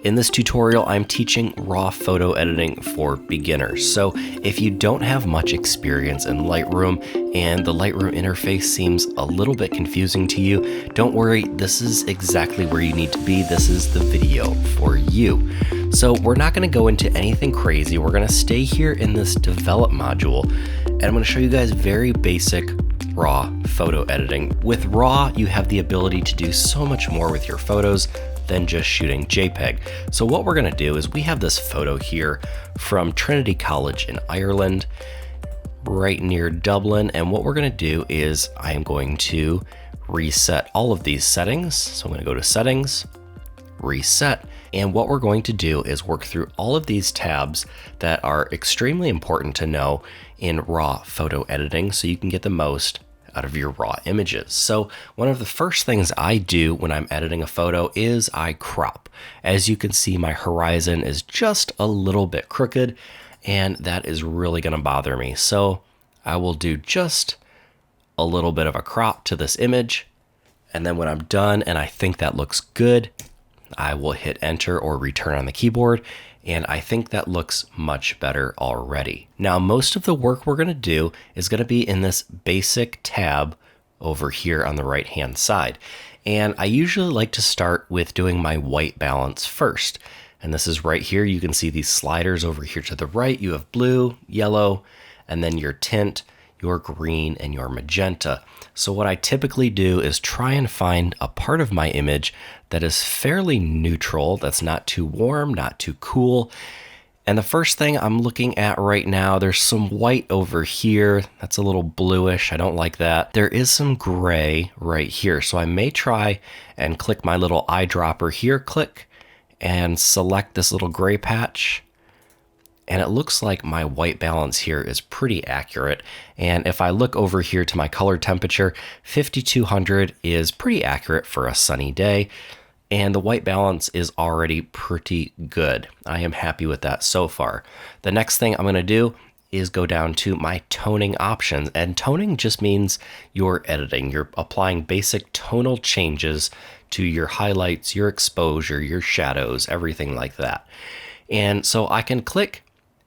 In this tutorial, I'm teaching raw photo editing for beginners. So if you don't have much experience in Lightroom and the Lightroom interface seems a little bit confusing to you, don't worry, this is exactly where you need to be. This is the video for you. So we're not going to go into anything crazy. We're going to stay here in this develop module, and I'm going to show you guys very basic raw photo editing. With raw, you have the ability to do so much more with your photos than just shooting JPEG. So what we're gonna do is we have this photo here from Trinity College in Ireland, right near Dublin. And what we're gonna do is I am going to reset all of these settings. So I'm gonna go to settings, reset. And what we're going to do is work through all of these tabs that are extremely important to know in raw photo editing so you can get the most out of your raw images. So one of the first things I do when I'm editing a photo is I crop. As you can see, my horizon is just a little bit crooked, and that is really gonna bother me. So I will do just a little bit of a crop to this image. And then when I'm done and I think that looks good, I will hit enter or return on the keyboard. And I think that looks much better already. Now, most of the work we're gonna do is gonna be in this basic tab over here on the right-hand side. And I usually like to start with doing my white balance first. And this is right here. You can see these sliders over here to the right. You have blue, yellow, and then your tint, your green, and your magenta. So what I typically do is try and find a part of my image that is fairly neutral, that's not too warm, not too cool. And the first thing I'm looking at right now, there's some white over here. That's a little bluish. I don't like that. There is some gray right here. So I may try and click my little eyedropper here, click, and select this little gray patch. And it looks like my white balance here is pretty accurate. And if I look over here to my color temperature, 5200 is pretty accurate for a sunny day. And the white balance is already pretty good. I am happy with that so far. The next thing I'm gonna do is go down to my toning options. And toning just means you're editing. You're applying basic tonal changes to your highlights, your exposure, your shadows, everything like that. And so I can click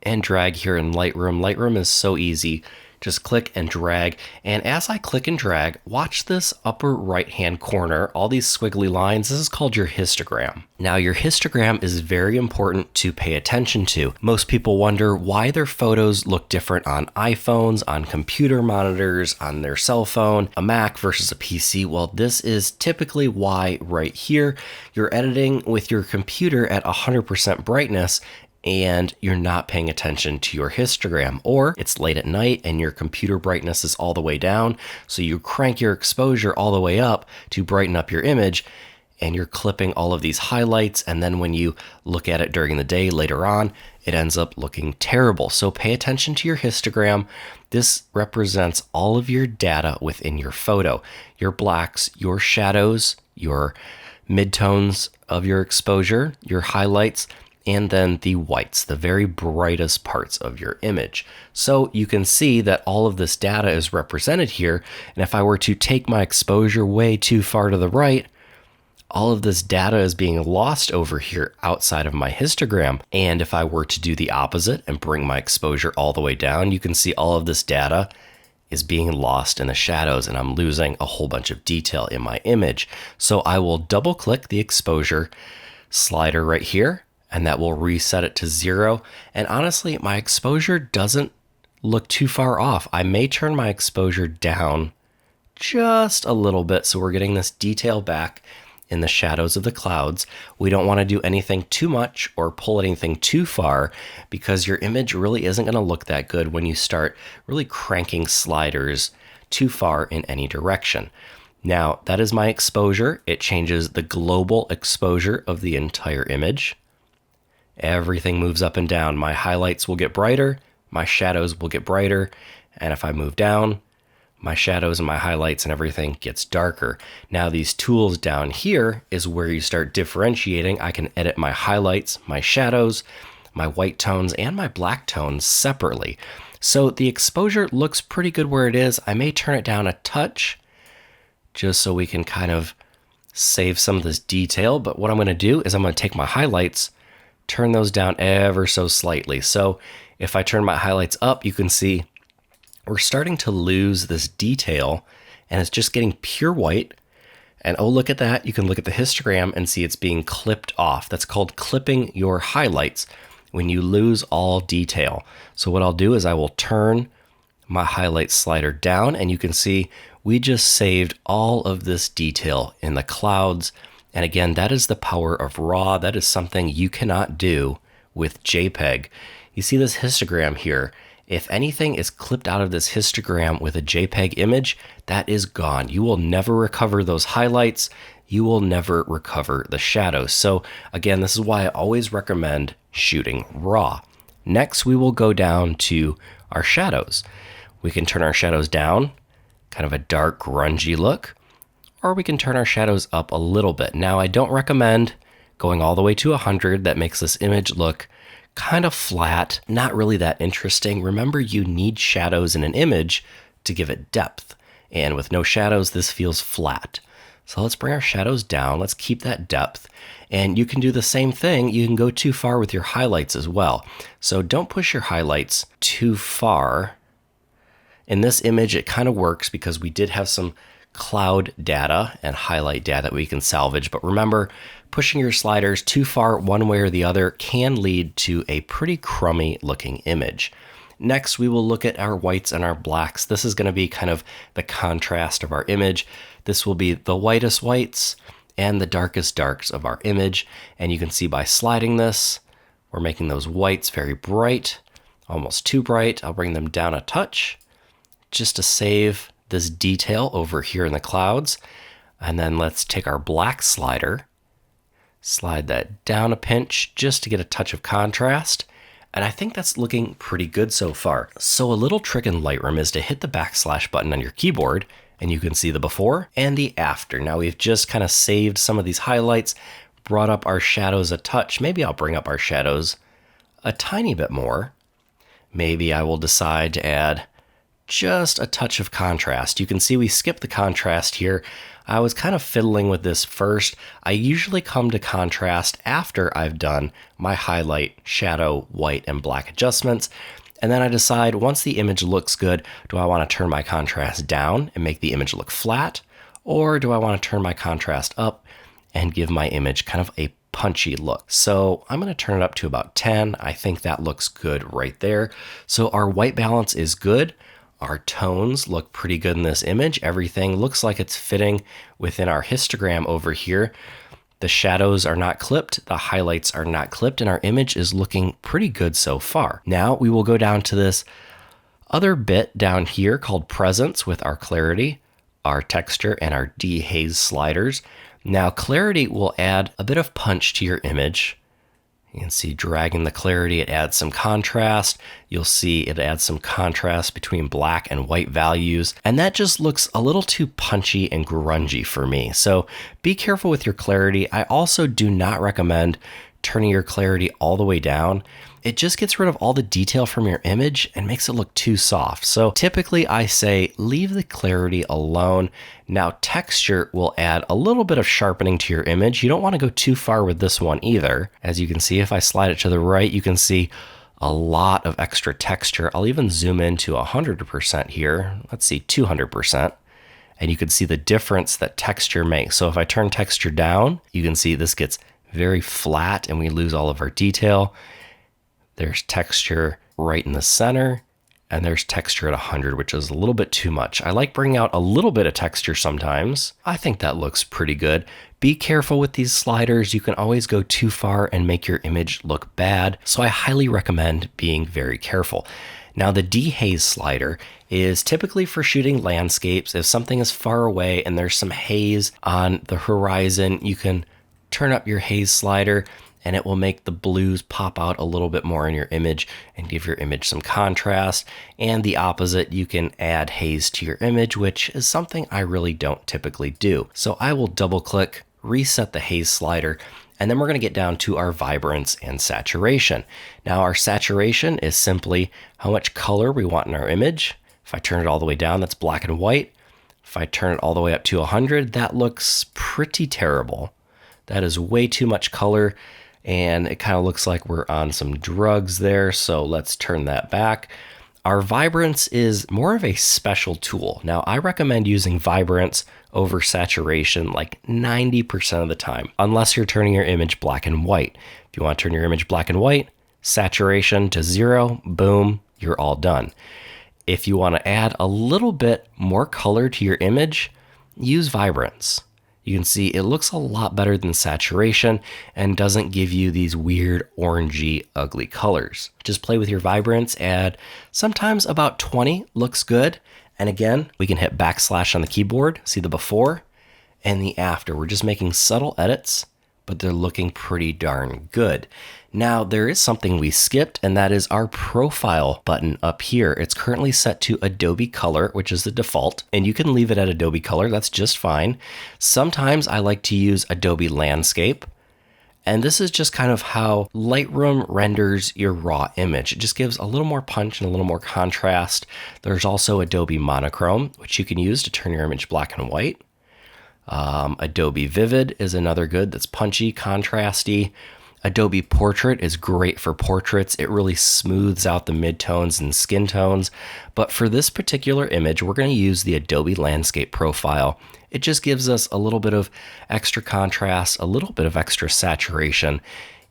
and drag here in Lightroom. Lightroom is so easy. Just click and drag. And as I click and drag, watch this upper right-hand corner, all these squiggly lines. This is called your histogram. Now, your histogram is very important to pay attention to. Most people wonder why their photos look different on iPhones, on computer monitors, on their cell phone, a Mac versus a PC. Well, this is typically why right here. You're editing with your computer at 100% brightness, and you're not paying attention to your histogram, or it's late at night and your computer brightness is all the way down. So you crank your exposure all the way up to brighten up your image, and you're clipping all of these highlights. And then when you look at it during the day later on, it ends up looking terrible. So pay attention to your histogram. This represents all of your data within your photo, your blacks, your shadows, your midtones of your exposure, your highlights, and then the whites, the very brightest parts of your image. So you can see that all of this data is represented here. And if I were to take my exposure way too far to the right, all of this data is being lost over here outside of my histogram. And if I were to do the opposite and bring my exposure all the way down, you can see all of this data is being lost in the shadows, and I'm losing a whole bunch of detail in my image. So I will double click the exposure slider right here, and that will reset it to 0. And honestly, my exposure doesn't look too far off. I may turn my exposure down just a little bit so we're getting this detail back in the shadows of the clouds. We don't want to do anything too much or pull anything too far, because your image really isn't going to look that good when you start really cranking sliders too far in any direction. Now, that is my exposure. It changes the global exposure of the entire image. Everything moves up and down. My highlights will get brighter, my shadows will get brighter, and if I move down, my shadows and my highlights and everything gets darker. Now, these tools down here is where you start differentiating. I can edit my highlights, my shadows, my white tones, and my black tones separately. So the exposure looks pretty good where it is. I may turn it down a touch just so we can kind of save some of this detail, but what I'm going to do is I'm going to take my highlights, turn those down ever so slightly. So if I turn my highlights up, you can see we're starting to lose this detail and it's just getting pure white. And oh, look at that. You can look at the histogram and see it's being clipped off. That's called clipping your highlights when you lose all detail. So what I'll do is I will turn my highlight slider down and you can see we just saved all of this detail in the clouds. And again, that is the power of RAW. That is something you cannot do with JPEG. You see this histogram here. If anything is clipped out of this histogram with a JPEG image, that is gone. You will never recover those highlights. You will never recover the shadows. So again, this is why I always recommend shooting RAW. Next, we will go down to our shadows. We can turn our shadows down, kind of a dark, grungy look, or we can turn our shadows up a little bit. Now, I don't recommend going all the way to 100. That makes this image look kind of flat, not really that interesting. Remember, you need shadows in an image to give it depth. And with no shadows, this feels flat. So let's bring our shadows down. Let's keep that depth. And you can do the same thing. You can go too far with your highlights as well. So don't push your highlights too far. In this image, it kind of works because we did have some cloud data and highlight data that we can salvage. But remember, pushing your sliders too far one way or the other can lead to a pretty crummy looking image. Next, we will look at our whites and our blacks. This is going to be kind of the contrast of our image. This will be the whitest whites and the darkest darks of our image. And you can see by sliding this, we're making those whites very bright, almost too bright. I'll bring them down a touch just to save this detail over here in the clouds. And then let's take our black slider, slide that down a pinch just to get a touch of contrast. And I think that's looking pretty good so far. So a little trick in Lightroom is to hit the backslash button on your keyboard and you can see the before and the after. Now we've just kind of saved some of these highlights, brought up our shadows a touch. Maybe I'll bring up our shadows a tiny bit more. Maybe I will decide to add just a touch of contrast. You can see we skipped the contrast here. I was kind of fiddling with this first. I usually come to contrast after I've done my highlight, shadow, white, and black adjustments. And then I decide once the image looks good, do I want to turn my contrast down and make the image look flat? Or do I want to turn my contrast up and give my image kind of a punchy look? So I'm going to turn it up to about 10. I think that looks good right there. So our white balance is good. Our tones look pretty good in this image. Everything looks like it's fitting within our histogram over here. The shadows are not clipped, the highlights are not clipped, and our image is looking pretty good so far. Now we will go down to this other bit down here called presence with our clarity, our texture, and our dehaze sliders. Now clarity will add a bit of punch to your image. You can see dragging the clarity, it adds some contrast. You'll see it adds some contrast between black and white values. And that just looks a little too punchy and grungy for me. So be careful with your clarity. I also do not recommend turning your clarity all the way down. It just gets rid of all the detail from your image and makes it look too soft. So typically I say leave the clarity alone. Now texture will add a little bit of sharpening to your image. You don't want to go too far with this one either. As you can see, if I slide it to the right, you can see a lot of extra texture. I'll even zoom in to 100% here. Let's see, 200%. And you can see the difference that texture makes. So if I turn texture down, you can see this gets very flat and we lose all of our detail. There's texture right in the center, and there's texture at 100, which is a little bit too much. I like bringing out a little bit of texture sometimes. I think that looks pretty good. Be careful with these sliders. You can always go too far and make your image look bad. So I highly recommend being very careful. Now the dehaze slider is typically for shooting landscapes. If something is far away and there's some haze on the horizon, you can turn up your haze slider and it will make the blues pop out a little bit more in your image and give your image some contrast. And the opposite, you can add haze to your image, which is something I really don't typically do. So I will double click, reset the haze slider, and then we're going to get down to our vibrance and saturation. Now our saturation is simply how much color we want in our image. If I turn it all the way down, that's black and white. If I turn it all the way up to 100, that looks pretty terrible. That is way too much color, and it kind of looks like we're on some drugs there, so let's turn that back. Our vibrance is more of a special tool. Now, I recommend using vibrance over saturation like 90% of the time, unless you're turning your image black and white. If you want to turn your image black and white, saturation to 0, boom, you're all done. If you want to add a little bit more color to your image, use vibrance. You can see it looks a lot better than saturation and doesn't give you these weird orangey, ugly colors. Just play with your vibrance, add sometimes about 20 looks good. And again, we can hit backslash on the keyboard, see the before and the after. We're just making subtle edits, but they're looking pretty darn good. Now, there is something we skipped, and that is our profile button up here. It's currently set to Adobe Color, which is the default, and you can leave it at Adobe Color. That's just fine. Sometimes I like to use Adobe Landscape, and this is just kind of how Lightroom renders your raw image. It just gives a little more punch and a little more contrast. There's also Adobe Monochrome, which you can use to turn your image black and white. Adobe Vivid is another good that's punchy, contrasty. Adobe Portrait is great for portraits. It really smooths out the midtones and skin tones. But for this particular image, we're going to use the Adobe Landscape profile. It just gives us a little bit of extra contrast, a little bit of extra saturation,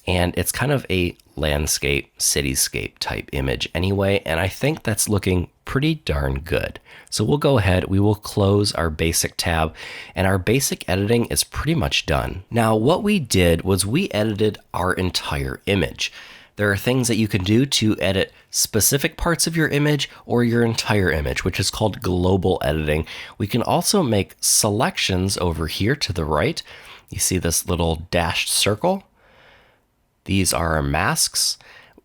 and it's kind of a landscape, cityscape type image anyway, and I think that's looking pretty darn good. So we'll go ahead, we will close our basic tab, and our basic editing is pretty much done. Now, what we did was we edited our entire image. There are things that you can do to edit specific parts of your image or your entire image, which is called global editing. We can also make selections over here to the right. You see this little dashed circle? These are our masks,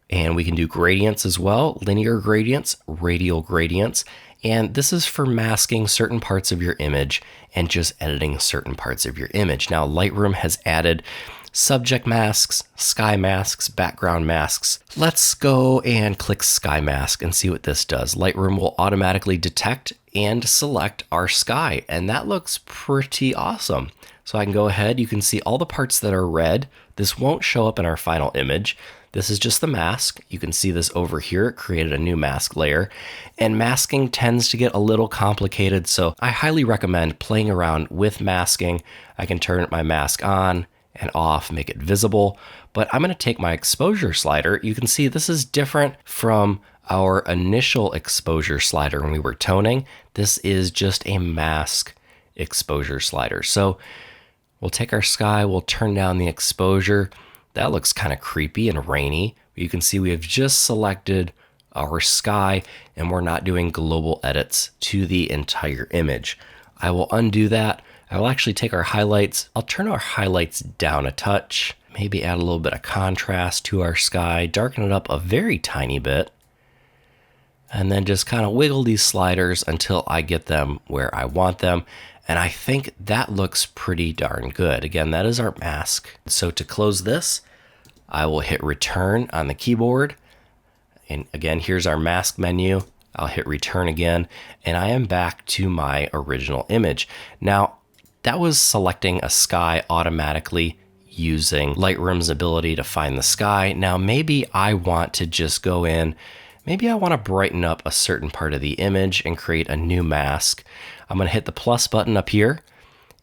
and we can do gradients as well, linear gradients, radial gradients, and this is for masking certain parts of your image and just editing certain parts of your image. Now, Lightroom has added subject masks, sky masks, background masks. Let's go and click sky mask and see what this does. Lightroom will automatically detect and select our sky, and that looks pretty awesome. So I can go ahead, you can see all the parts that are red. This won't show up in our final image. This is just the mask. You can see this over here. It created a new mask layer. And masking tends to get a little complicated, so I highly recommend playing around with masking. I can turn my mask on and off, make it visible. But I'm going to take my exposure slider. You can see this is different from our initial exposure slider when we were toning. This is just a mask exposure slider. So we'll take our sky, we'll turn down the exposure. That looks kind of creepy and rainy. You can see we have just selected our sky and we're not doing global edits to the entire image. I will undo that. I will actually take our highlights. I'll turn our highlights down a touch, maybe add a little bit of contrast to our sky, darken it up a very tiny bit, and then just kind of wiggle these sliders until I get them where I want them. And I think that looks pretty darn good. Again, that is our mask. So to close this, I will hit return on the keyboard. And again, here's our mask menu. I'll hit return again, and I am back to my original image. Now, that was selecting a sky automatically using Lightroom's ability to find the sky. Now, maybe I want to just go in, maybe I want to brighten up a certain part of the image and create a new mask. I'm going to hit the plus button up here,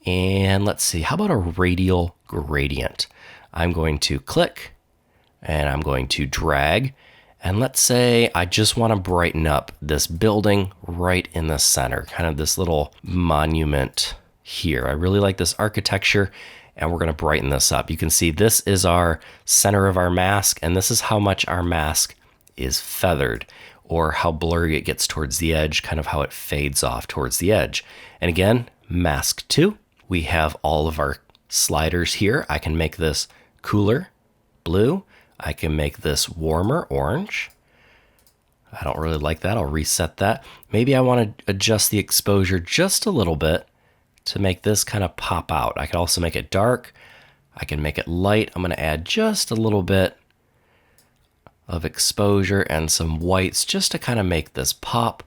and let's see, how about a radial gradient? I'm going to click, and I'm going to drag, and let's say I just want to brighten up this building right in the center, kind of this little monument here. I really like this architecture, and we're going to brighten this up. You can see this is our center of our mask, and this is how much our mask is feathered, or how blurry it gets towards the edge, kind of how it fades off towards the edge. And again, mask 2, we have all of our sliders here. I can make this cooler, blue. I can make this warmer, orange. I don't really like that. I'll reset that. Maybe I want to adjust the exposure just a little bit to make this kind of pop out. I can also make it dark. I can make it light. I'm going to add just a little bit of exposure and some whites just to kind of make this pop.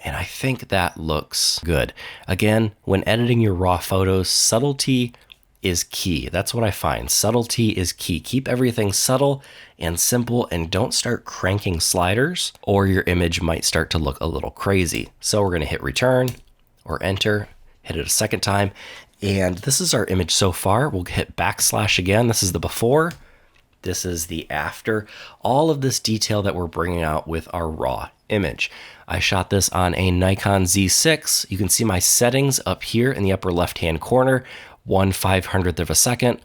And I think that looks good. Again, when editing your raw photos, subtlety is key. That's what I find. Subtlety is key. Keep everything subtle and simple, and don't start cranking sliders or your image might start to look a little crazy. So we're going to hit return or enter, hit it a second time. And this is our image so far. We'll hit backslash again. This is the before. This is the after. All of this detail that we're bringing out with our raw image. I shot this on a Nikon Z6. You can see my settings up here in the upper left-hand corner. 1/500th of a second,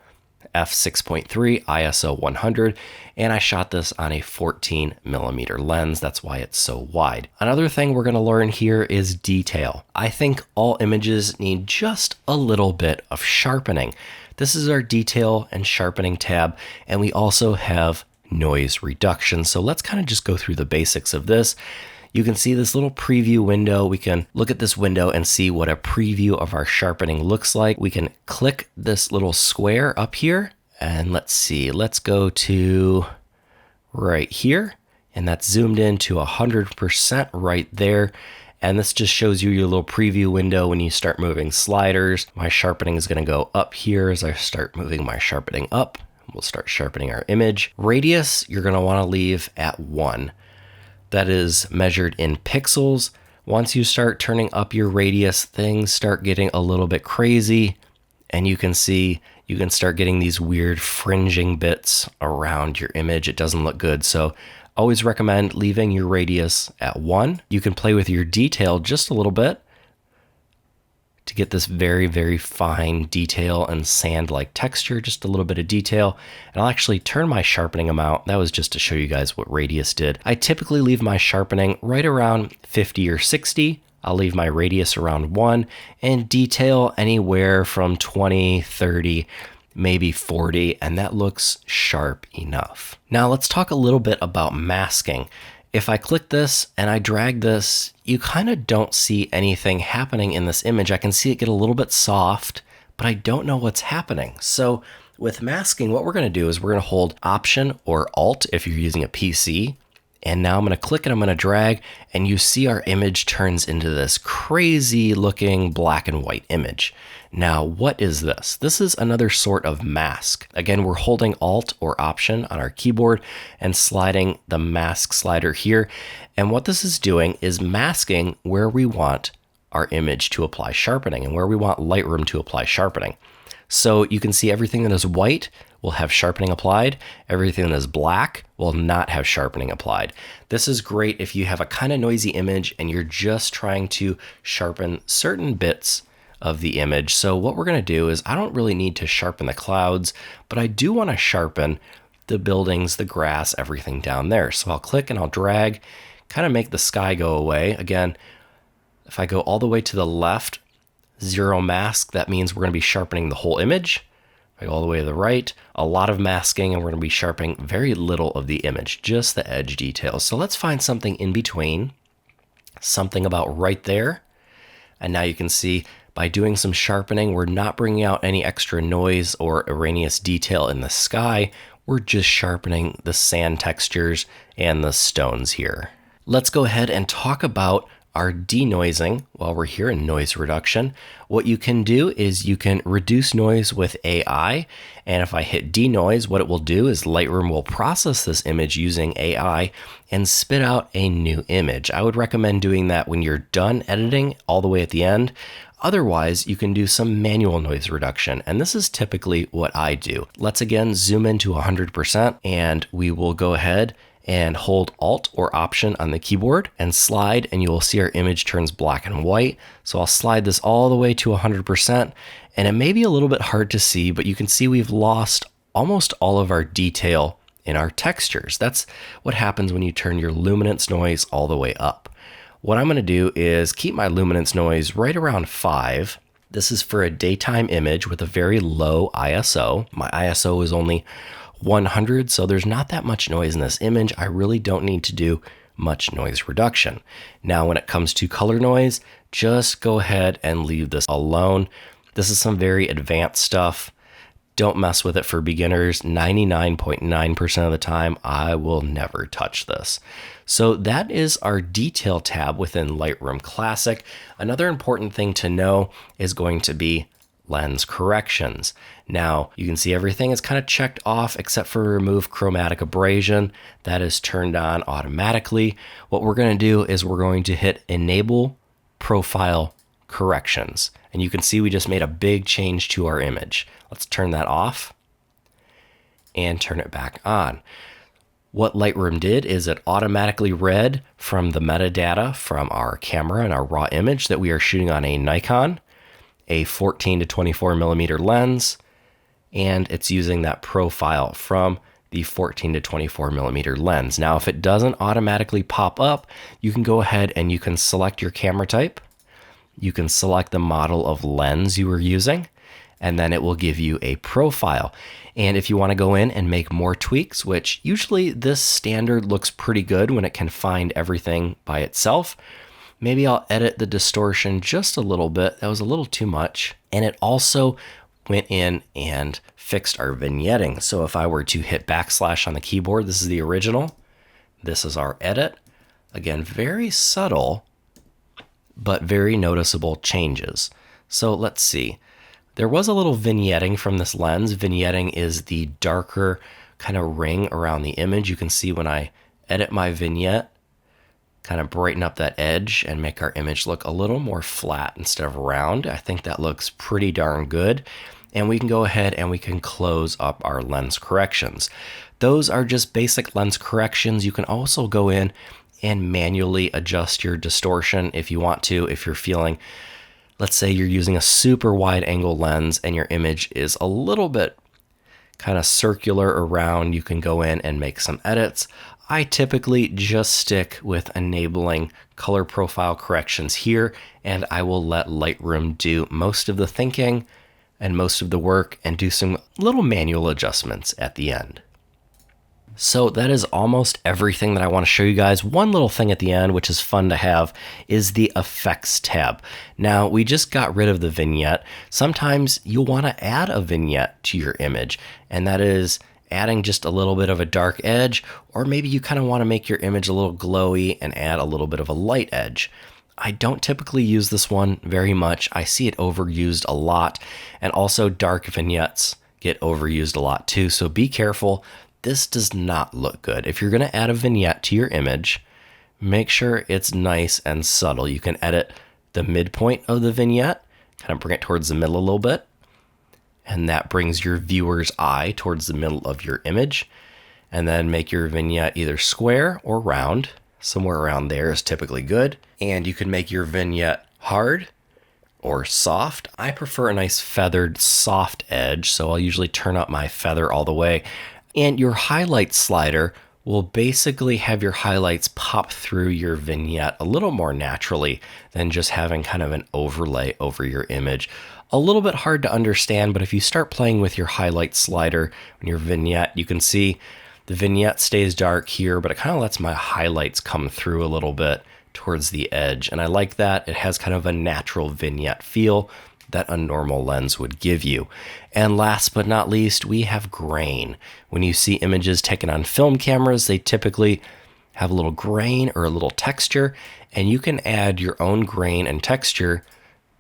f6.3, ISO 100, and I shot this on a 14mm lens. That's why it's so wide. Another thing we're going to learn here is detail. I think all images need just a little bit of sharpening. This is our detail and sharpening tab, and we also have noise reduction. So let's kind of just go through the basics of this. You can see this little preview window. We can look at this window and see what a preview of our sharpening looks like. We can click this little square up here and let's see, let's go to right here, and that's zoomed in to 100% right there. And this just shows you your little preview window when you start moving sliders. My sharpening is going to go up here as I start moving my sharpening up. We'll start sharpening our image. Radius, you're going to want to leave at 1. That is measured in pixels. Once you start turning up your radius, things start getting a little bit crazy, and you can see you can start getting these weird fringing bits around your image. It doesn't look good. So always recommend leaving your radius at 1. You can play with your detail just a little bit to get this very, very fine detail and sand-like texture, just a little bit of detail. And I'll actually turn my sharpening amount. That was just to show you guys what radius did. I typically leave my sharpening right around 50 or 60. I'll leave my radius around 1 and detail anywhere from 20, 30, maybe 40, and that looks sharp enough. Now let's talk a little bit about masking. If I click this and I drag this, you kind of don't see anything happening in this image. I can see it get a little bit soft, but I don't know what's happening. So with masking, what we're going to do is we're going to hold Option or Alt if you're using a PC. And now I'm going to click and I'm going to drag, and you see our image turns into this crazy looking black and white image. Now, what is this? This is another sort of mask. Again, we're holding Alt or Option on our keyboard and sliding the mask slider here. And what this is doing is masking where we want our image to apply sharpening and where we want Lightroom to apply sharpening. So you can see everything that is white will have sharpening applied. Everything that is black will not have sharpening applied. This is great if you have a kind of noisy image and you're just trying to sharpen certain bits of the image. So what we're going to do is I don't really need to sharpen the clouds, but I do want to sharpen the buildings, the grass, everything down there. So I'll click and I'll drag, kind of make the sky go away. Again, if I go all the way to the left, 0 mask, that means we're going to be sharpening the whole image. If I go all the way to the right, a lot of masking, and we're going to be sharpening very little of the image, just the edge details. So let's find something in between, something about right there. And now you can see by doing some sharpening, we're not bringing out any extra noise or erroneous detail in the sky. We're just sharpening the sand textures and the stones here. Let's go ahead and talk about our denoising while we're here in noise reduction. What you can do is you can reduce noise with AI. And if I hit denoise, what it will do is Lightroom will process this image using AI and spit out a new image. I would recommend doing that when you're done editing all the way at the end. Otherwise, you can do some manual noise reduction. And this is typically what I do. Let's again zoom into 100%, and we will go ahead and hold Alt or Option on the keyboard and slide, and you will see our image turns black and white. So I'll slide this all the way to 100%, and it may be a little bit hard to see, but you can see we've lost almost all of our detail in our textures. That's what happens when you turn your luminance noise all the way up. What I'm going to do is keep my luminance noise right around 5. This is for a daytime image with a very low ISO. My ISO is only 100, so there's not that much noise in this image. I really don't need to do much noise reduction. Now, when it comes to color noise, just go ahead and leave this alone. This is some very advanced stuff. Don't mess with it for beginners. 99.9% of the time, I will never touch this. So that is our detail tab within Lightroom Classic. Another important thing to know is going to be lens corrections. Now, you can see everything is kind of checked off except for remove chromatic abrasion. That is turned on automatically. What we're going to do is we're going to hit enable profile corrections. And you can see we just made a big change to our image. Let's turn that off and turn it back on. What Lightroom did is it automatically read from the metadata from our camera and our raw image that we are shooting on a Nikon, a 14 to 24 millimeter lens, and it's using that profile from the 14 to 24 millimeter lens. Now, if it doesn't automatically pop up, you can go ahead and you can select your camera type. You can select the model of lens you are using, and then it will give you a profile. And if you want to go in and make more tweaks, which usually this standard looks pretty good when it can find everything by itself, maybe I'll edit the distortion just a little bit. That was a little too much. And it also went in and fixed our vignetting. So if I were to hit backslash on the keyboard, this is the original. This is our edit. Again, very subtle, but very noticeable changes. So let's see. There was a little vignetting from this lens. Vignetting is the darker kind of ring around the image. You can see when I edit my vignette, kind of brighten up that edge and make our image look a little more flat instead of round. I think that looks pretty darn good. And we can go ahead and we can close up our lens corrections. Those are just basic lens corrections. You can also go in and manually adjust your distortion if you want to. If you're feeling, let's say you're using a super wide angle lens and your image is a little bit kind of circular around, you can go in and make some edits. I typically just stick with enabling color profile corrections here, and I will let Lightroom do most of the thinking and most of the work and do some little manual adjustments at the end. So that is almost everything that I want to show you guys. One little thing at the end, which is fun to have, is the effects tab. Now, we just got rid of the vignette. Sometimes you'll want to add a vignette to your image, and that is adding just a little bit of a dark edge, or maybe you kind of want to make your image a little glowy and add a little bit of a light edge. I don't typically use this one very much. I see it overused a lot, and also dark vignettes get overused a lot too, so be careful. This does not look good. If you're going to add a vignette to your image, make sure it's nice and subtle. You can edit the midpoint of the vignette, kind of bring it towards the middle a little bit, and that brings your viewer's eye towards the middle of your image. And then make your vignette either square or round. Somewhere around there is typically good. And you can make your vignette hard or soft. I prefer a nice feathered soft edge, so I'll usually turn up my feather all the way. And your highlight slider will basically have your highlights pop through your vignette a little more naturally than just having kind of an overlay over your image. A little bit hard to understand, but if you start playing with your highlight slider in your vignette, you can see the vignette stays dark here, but it kind of lets my highlights come through a little bit towards the edge. And I like that. It has kind of a natural vignette feel that a normal lens would give you. And last but not least, we have grain. When you see images taken on film cameras, they typically have a little grain or a little texture, and you can add your own grain and texture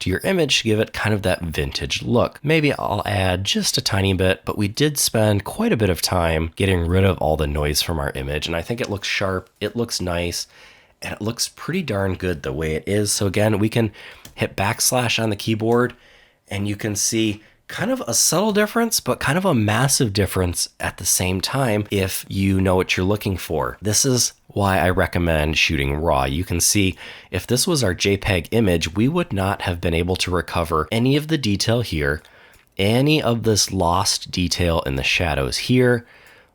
to your image to give it kind of that vintage look. Maybe I'll add just a tiny bit, but we did spend quite a bit of time getting rid of all the noise from our image, and I think it looks sharp, it looks nice, and it looks pretty darn good the way it is. So again, we can hit backslash on the keyboard, and you can see kind of a subtle difference, but kind of a massive difference at the same time if you know what you're looking for. This is why I recommend shooting RAW. You can see if this was our JPEG image, we would not have been able to recover any of the detail here, any of this lost detail in the shadows here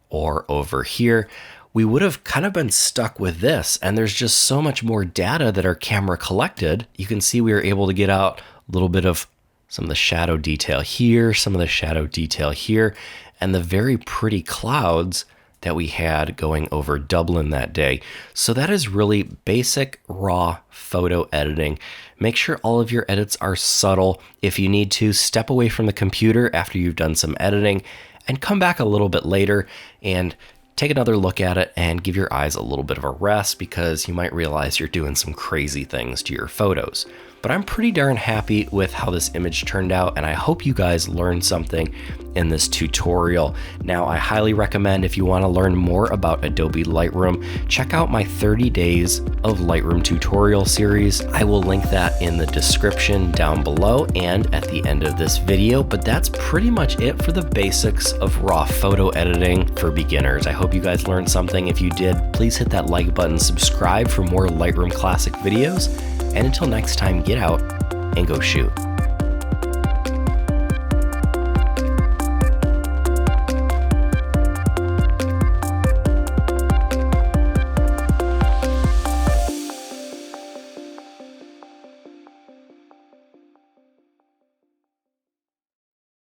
or over here. We would have kind of been stuck with this, and there's just so much more data that our camera collected. You can see we were able to get out a little bit of some of the shadow detail here, some of the shadow detail here, and the very pretty clouds that we had going over Dublin that day. So that is really basic raw photo editing. Make sure all of your edits are subtle. If you need to, step away from the computer after you've done some editing and come back a little bit later and take another look at it and give your eyes a little bit of a rest, because you might realize you're doing some crazy things to your photos. But I'm pretty darn happy with how this image turned out, and I hope you guys learned something in this tutorial. Now, I highly recommend, if you want to learn more about Adobe Lightroom, check out my 30 Days of Lightroom tutorial series. I will link that in the description down below and at the end of this video. But that's pretty much it for the basics of raw photo editing for beginners. I hope you guys learned something. If you did, please hit that like button, subscribe for more Lightroom Classic videos, and until next time, get out and go shoot.